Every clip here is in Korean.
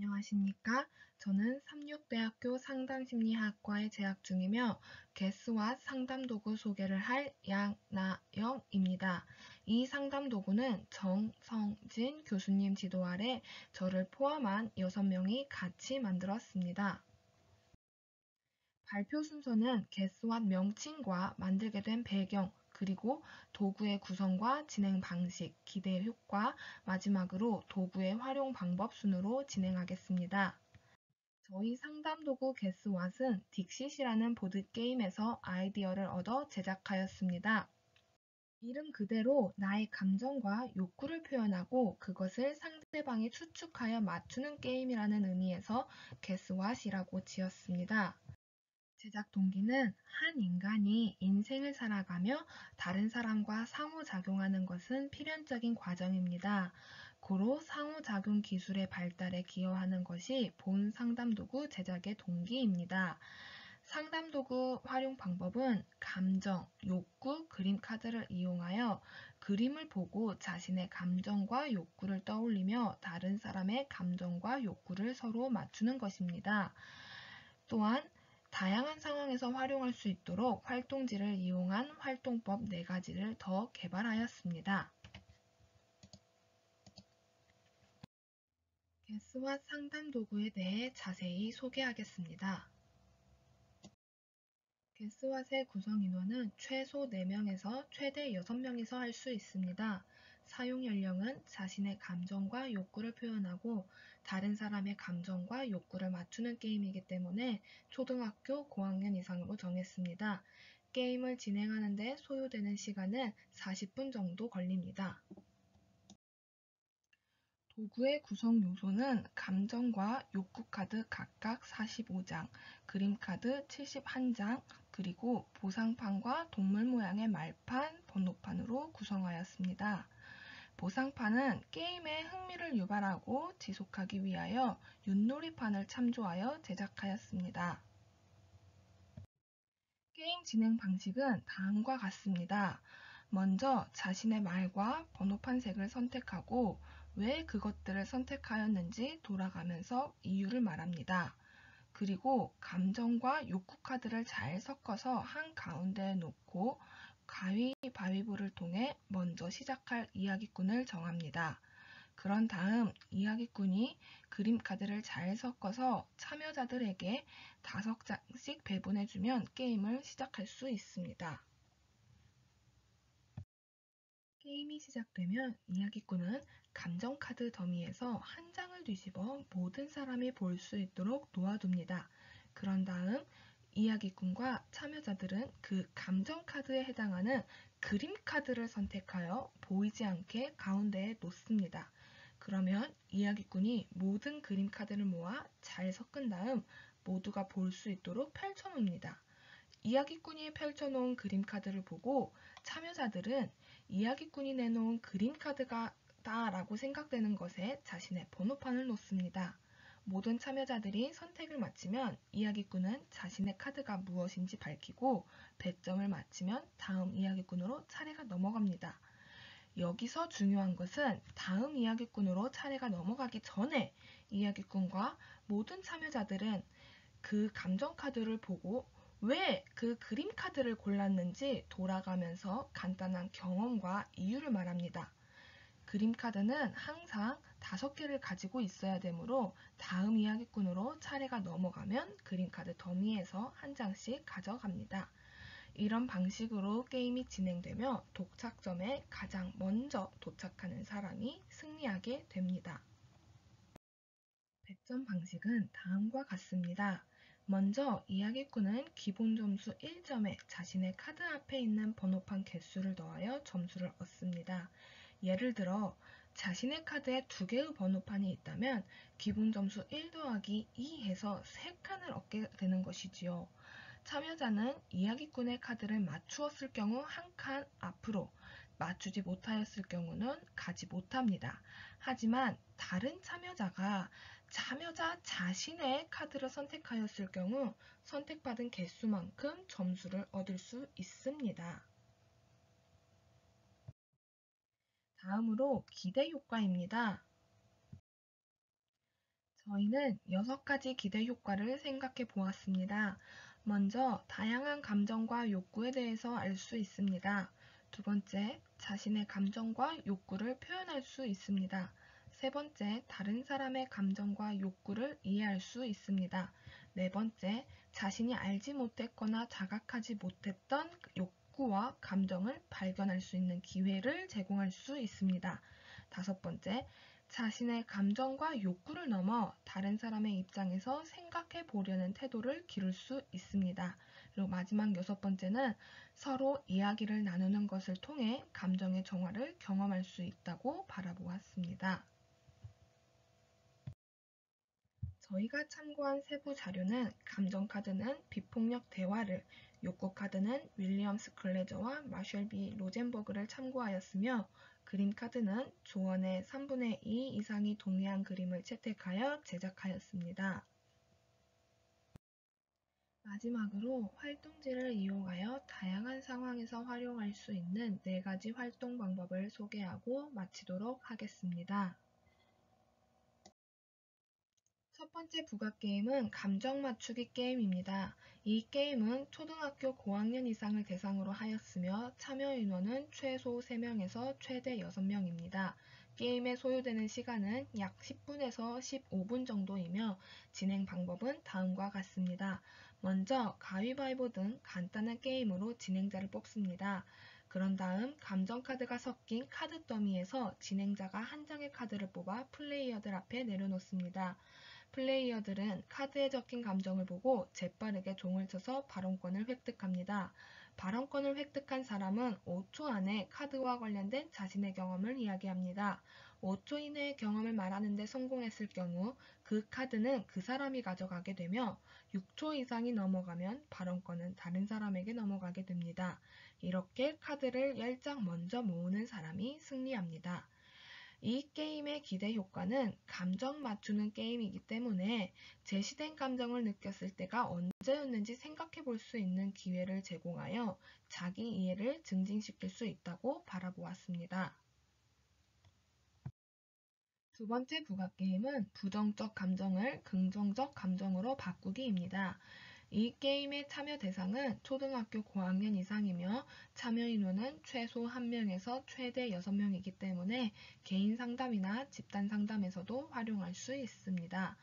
안녕하십니까? 저는 삼육대학교 상담심리학과에 재학 중이며 개수와 상담도구 소개를 할 양나영입니다. 이 상담도구는 정성진 교수님 지도 아래 저를 포함한 6명이 같이 만들었습니다. 발표 순서는 개수와 명칭과 만들게 된 배경, 그리고 도구의 구성과 진행 방식, 기대 효과, 마지막으로 도구의 활용 방법 순으로 진행하겠습니다. 저희 상담도구 게스왓은 딕싯이라는 보드게임에서 아이디어를 얻어 제작하였습니다. 이름 그대로 나의 감정과 욕구를 표현하고 그것을 상대방이 추측하여 맞추는 게임이라는 의미에서 게스왓이라고 지었습니다. 제작 동기는 한 인간이 인생을 살아가며 다른 사람과 상호작용하는 것은 필연적인 과정입니다. 고로 상호작용 기술의 발달에 기여하는 것이 본 상담도구 제작의 동기입니다. 상담도구 활용 방법은 감정, 욕구, 그림 카드를 이용하여 그림을 보고 자신의 감정과 욕구를 떠올리며 다른 사람의 감정과 욕구를 서로 맞추는 것입니다. 또한 다양한 상황에서 활용할 수 있도록 활동지를 이용한 활동법 4가지를 더 개발하였습니다. 게스와 상담 도구에 대해 자세히 소개하겠습니다. 게스왓의 구성 인원은 최소 4명에서 최대 6명이서 할 수 있습니다. 사용 연령은 자신의 감정과 욕구를 표현하고 다른 사람의 감정과 욕구를 맞추는 게임이기 때문에 초등학교 고학년 이상으로 정했습니다. 게임을 진행하는 데 소요되는 시간은 40분 정도 걸립니다. 도구의 구성 요소는 감정과 욕구 카드 각각 45장, 그림 카드 71장, 그리고 보상판과 동물 모양의 말판, 번호판으로 구성하였습니다. 보상판은 게임의 흥미를 유발하고 지속하기 위하여 윷놀이판을 참조하여 제작하였습니다. 게임 진행 방식은 다음과 같습니다. 먼저 자신의 말과 번호판 색을 선택하고 왜 그것들을 선택하였는지 돌아가면서 이유를 말합니다. 그리고 감정과 욕구 카드를 잘 섞어서 한가운데에 놓고 가위바위보를 통해 먼저 시작할 이야기꾼을 정합니다. 그런 다음 이야기꾼이 그림 카드를 잘 섞어서 참여자들에게 5장씩 배분해주면 게임을 시작할 수 있습니다. 게임이 시작되면 이야기꾼은 감정카드 더미에서 한 장을 뒤집어 모든 사람이 볼 수 있도록 놓아둡니다. 그런 다음 이야기꾼과 참여자들은 그 감정카드에 해당하는 그림카드를 선택하여 보이지 않게 가운데에 놓습니다. 그러면 이야기꾼이 모든 그림카드를 모아 잘 섞은 다음 모두가 볼 수 있도록 펼쳐놓습니다. 이야기꾼이 펼쳐놓은 그림카드를 보고 참여자들은 이야기꾼이 내놓은 그림카드가 라고 생각되는 것에 자신의 번호판을 놓습니다. 모든 참여자들이 선택을 마치면 이야기꾼은 자신의 카드가 무엇인지 밝히고 배점을 마치면 다음 이야기꾼으로 차례가 넘어갑니다. 여기서 중요한 것은 다음 이야기꾼으로 차례가 넘어가기 전에 이야기꾼과 모든 참여자들은 그 감정 카드를 보고 왜 그 그림 카드를 골랐는지 돌아가면서 간단한 경험과 이유를 말합니다. 그림 카드는 항상 5개를 가지고 있어야 되므로 다음 이야기꾼으로 차례가 넘어가면 그림 카드 더미에서 한 장씩 가져갑니다. 이런 방식으로 게임이 진행되며 도착점에 가장 먼저 도착하는 사람이 승리하게 됩니다. 배점 방식은 다음과 같습니다. 먼저 이야기꾼은 기본 점수 1점에 자신의 카드 앞에 있는 번호판 개수를 더하여 점수를 얻습니다. 예를 들어 자신의 카드에 2개의 번호판이 있다면 기본 점수 1 더하기 2 해서 3칸을 얻게 되는 것이지요. 참여자는 이야기꾼의 카드를 맞추었을 경우 한 칸 앞으로, 맞추지 못하였을 경우는 가지 못합니다. 하지만 다른 참여자가 참여자 자신의 카드를 선택하였을 경우 선택받은 개수만큼 점수를 얻을 수 있습니다. 다음으로 기대 효과입니다. 저희는 6가지 기대 효과를 생각해 보았습니다. 먼저, 다양한 감정과 욕구에 대해서 알 수 있습니다. 두 번째, 자신의 감정과 욕구를 표현할 수 있습니다. 세 번째, 다른 사람의 감정과 욕구를 이해할 수 있습니다. 네 번째, 자신이 알지 못했거나 자각하지 못했던 욕구와 감정을 발견할 수 있는 기회를 제공할 수 있습니다. 다섯 번째, 자신의 감정과 욕구를 넘어 다른 사람의 입장에서 생각해 보려는 태도를 기를 수 있습니다. 그리고 마지막 여섯 번째는 서로 이야기를 나누는 것을 통해 감정의 정화를 경험할 수 있다고 바라보았습니다. 저희가 참고한 세부 자료는 감정카드는 비폭력 대화를, 욕구카드는 윌리엄 스클레저와 마셜 B 로젠버그를 참고하였으며 그림카드는 조언의 3분의 2 이상이 동의한 그림을 채택하여 제작하였습니다. 마지막으로 활동지를 이용하여 다양한 상황에서 활용할 수 있는 4가지 활동 방법을 소개하고 마치도록 하겠습니다. 첫 번째 부가 게임은 감정 맞추기 게임입니다. 이 게임은 초등학교 고학년 이상을 대상으로 하였으며 참여 인원은 최소 3명에서 최대 6명입니다. 게임에 소요되는 시간은 약 10분에서 15분 정도이며 진행 방법은 다음과 같습니다. 먼저 가위바위보 등 간단한 게임으로 진행자를 뽑습니다. 그런 다음 감정카드가 섞인 카드 더미에서 진행자가 한 장의 카드를 뽑아 플레이어들 앞에 내려놓습니다. 플레이어들은 카드에 적힌 감정을 보고 재빠르게 종을 쳐서 발언권을 획득합니다. 발언권을 획득한 사람은 5초 안에 카드와 관련된 자신의 경험을 이야기합니다. 5초 이내의 경험을 말하는 데 성공했을 경우 그 카드는 그 사람이 가져가게 되며 6초 이상이 넘어가면 발언권은 다른 사람에게 넘어가게 됩니다. 이렇게 카드를 10장 먼저 모으는 사람이 승리합니다. 이 게임의 기대 효과는 감정 맞추는 게임이기 때문에 제시된 감정을 느꼈을 때가 언제였는지 생각해 볼 수 있는 기회를 제공하여 자기 이해를 증진시킬 수 있다고 바라보았습니다. 두 번째 부가게임은 부정적 감정을 긍정적 감정으로 바꾸기입니다. 이 게임의 참여 대상은 초등학교 고학년 이상이며 참여 인원은 최소 1명에서 최대 6명이기 때문에 개인 상담이나 집단 상담에서도 활용할 수 있습니다.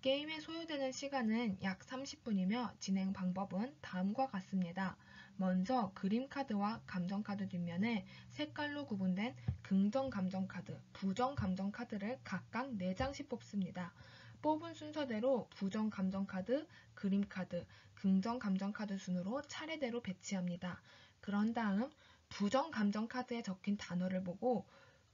게임에 소요되는 시간은 약 30분이며 진행 방법은 다음과 같습니다. 먼저 그림 카드와 감정 카드 뒷면에 색깔로 구분된 긍정 감정 카드, 부정 감정 카드를 각각 4장씩 뽑습니다. 뽑은 순서대로 부정 감정 카드, 그림 카드, 긍정 감정 카드 순으로 차례대로 배치합니다. 그런 다음 부정 감정 카드에 적힌 단어를 보고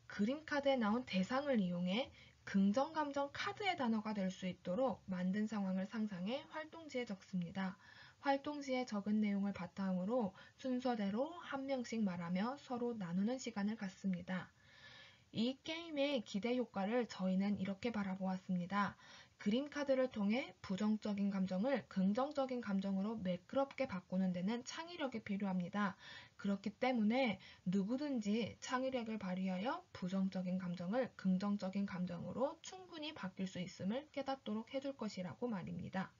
그림 카드에 나온 대상을 이용해 긍정 감정 카드의 단어가 될 수 있도록 만든 상황을 상상해 활동지에 적습니다. 활동지에 적은 내용을 바탕으로 순서대로 한 명씩 말하며 서로 나누는 시간을 갖습니다. 이 게임의 기대 효과를 저희는 이렇게 바라보았습니다. 그림 카드를 통해 부정적인 감정을 긍정적인 감정으로 매끄럽게 바꾸는 데는 창의력이 필요합니다. 그렇기 때문에 누구든지 창의력을 발휘하여 부정적인 감정을 긍정적인 감정으로 충분히 바뀔 수 있음을 깨닫도록 해줄 것이라고 말입니다.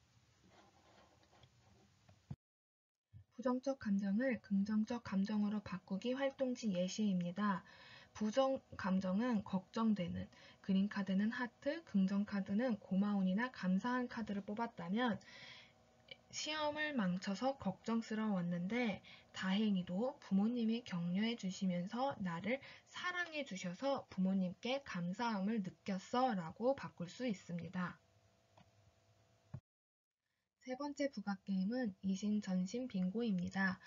부정적 감정을 긍정적 감정으로 바꾸기 활동지 예시입니다. 부정 감정은 걱정되는, 그린 카드는 하트, 긍정 카드는 고마운이나 감사한 카드를 뽑았다면 시험을 망쳐서 걱정스러웠는데 다행히도 부모님이 격려해 주시면서 나를 사랑해 주셔서 부모님께 감사함을 느꼈어 라고 바꿀 수 있습니다. 세 번째 부가게임은 이심전심 빙고입니다.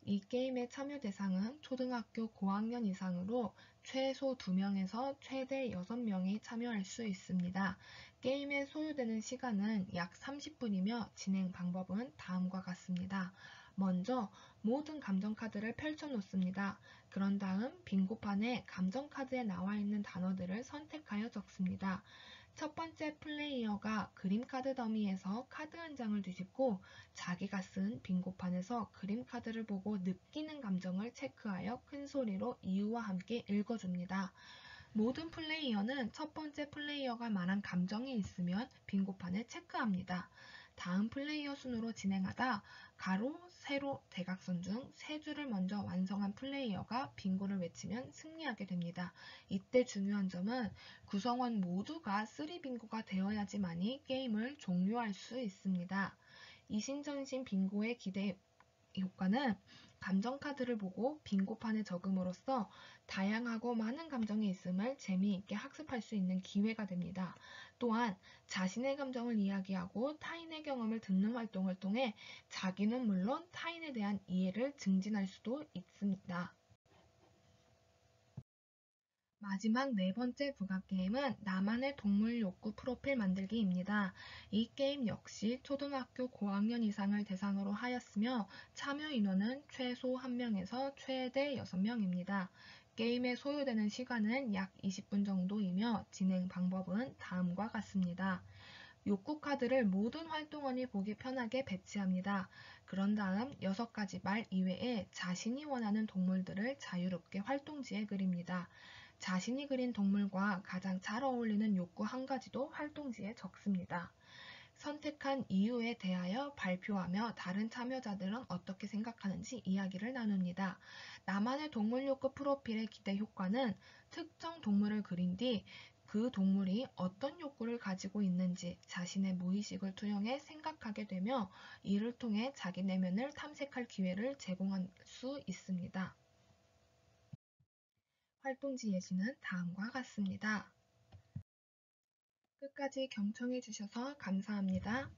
이 게임의 참여 대상은 초등학교 고학년 이상으로 최소 2명에서 최대 6명이 참여할 수 있습니다. 게임에 소요되는 시간은 약 30분이며 진행 방법은 다음과 같습니다. 먼저 모든 감정카드를 펼쳐놓습니다. 그런 다음 빙고판에 감정카드에 나와 있는 단어들을 선택하여 적습니다. 첫 번째 플레이어가 그림 카드 더미에서 카드 한 장을 뒤집고 자기가 쓴 빙고판에서 그림 카드를 보고 느끼는 감정을 체크하여 큰 소리로 이유와 함께 읽어줍니다. 모든 플레이어는 첫 번째 플레이어가 말한 감정이 있으면 빙고판을 체크합니다. 다음 플레이어 순으로 진행하다 가로, 세로, 대각선 중 세 줄을 먼저 완성한 플레이어가 빙고를 외치면 승리하게 됩니다. 이때 중요한 점은 구성원 모두가 3빙고가 되어야지만이 게임을 종료할 수 있습니다. 이신전신 빙고의 기대 효과는 감정 카드를 보고 빙고판에 적음으로써 다양하고 많은 감정이 있음을 재미있게 학습할 수 있는 기회가 됩니다. 또한 자신의 감정을 이야기하고 타인의 경험을 듣는 활동을 통해 자기는 물론 타인에 대한 이해를 증진할 수도 있습니다. 마지막 네 번째 부가 게임은 나만의 동물 욕구 프로필 만들기입니다. 이 게임 역시 초등학교 고학년 이상을 대상으로 하였으며 참여 인원은 최소 1명에서 최대 6명입니다. 게임에 소요되는 시간은 약 20분 정도이며 진행 방법은 다음과 같습니다. 욕구 카드를 모든 활동원이 보기 편하게 배치합니다. 그런 다음 6가지 말 이외에 자신이 원하는 동물들을 자유롭게 활동지에 그립니다. 자신이 그린 동물과 가장 잘 어울리는 욕구 한 가지도 활동지에 적습니다. 선택한 이유에 대하여 발표하며 다른 참여자들은 어떻게 생각하는지 이야기를 나눕니다. 나만의 동물 욕구 프로필의 기대 효과는 특정 동물을 그린 뒤 그 동물이 어떤 욕구를 가지고 있는지 자신의 무의식을 투영해 생각하게 되며 이를 통해 자기 내면을 탐색할 기회를 제공할 수 있습니다. 활동지 예시는 다음과 같습니다. 끝까지 경청해 주셔서 감사합니다.